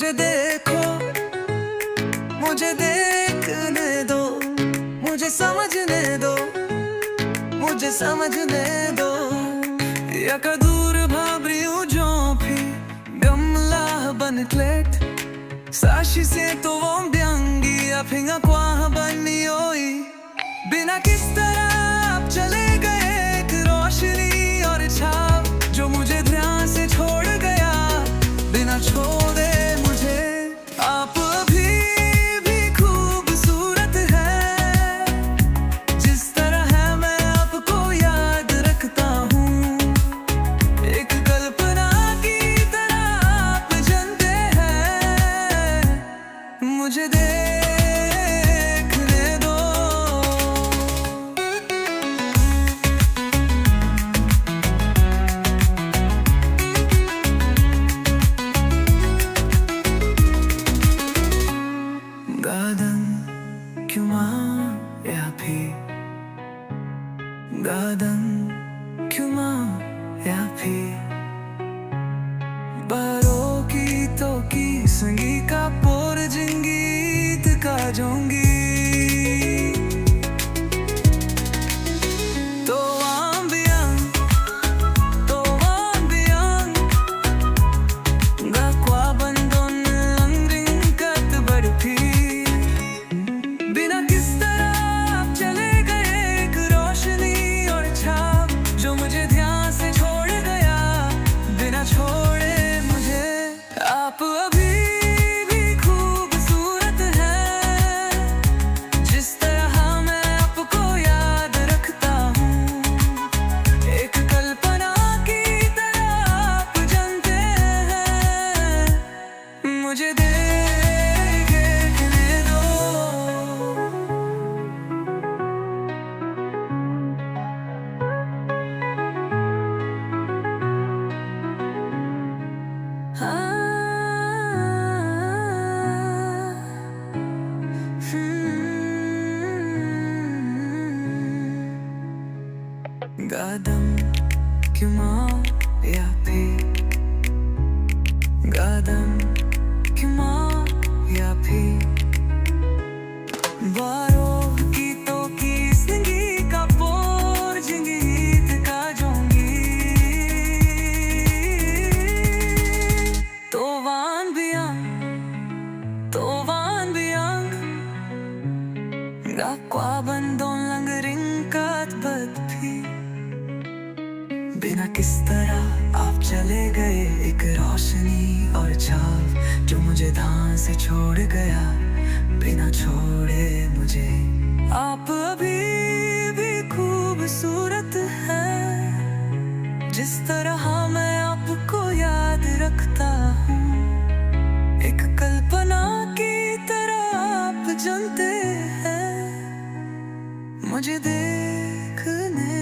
मुझे देखो, मुझे देखने दो, मुझे समझने दो, मुझे समझने दो. Yakadūr bhabriu jompi, gamla banklet. Sashi se to vom byangi, aphinga kwa bani oi. बिना किस तरह आप चले गए एक रोशनी और छाप जो मुझे ध्यान से छोड़ गया बिना छोड़े मुझे. आप अभी भी खूबसूरत है जिस तरह है मैं आपको याद रखता हूँ. एक कल्पना की तरह आप जानते हैं. मुझे देखने दो. गादन क्यों माया भी, गादन क्यों माया भी. बारों की तो की संगी का पोर जिंगीत का जोंगी. तो ambiang, to ambiang, ga kwa bandon ang ringkat बढ़ती. बिना किस तरह आप चले गए एक रोशनी और छाप जो मुझे ध्यान से छोड़ गया बिना छोड़े मुझे. आप अभी भी खूबसूरत हैं जिस तरह मैं आपको याद रखता हूँ. एक कल्पना की तरह आप जानते हैं. मुझे देखने दो. गादम क्यों माया भी, गादम क्यों माया भी. बारों की तो की संगी का पोर जिंगीत का जोंगी. तो वान biang, ga kwa bandon lang ringkat badpi. बिना किस तरह आप चले गए एक रोशनी और छाप जो मुझे ध्यान से छोड़ गया बिना छोड़े मुझे. आप अभी भी खूबसूरत हैं जिस तरह मैं आपको याद रखता हूँ. एक कल्पना की तरह आप जानते हैं. मुझे देखने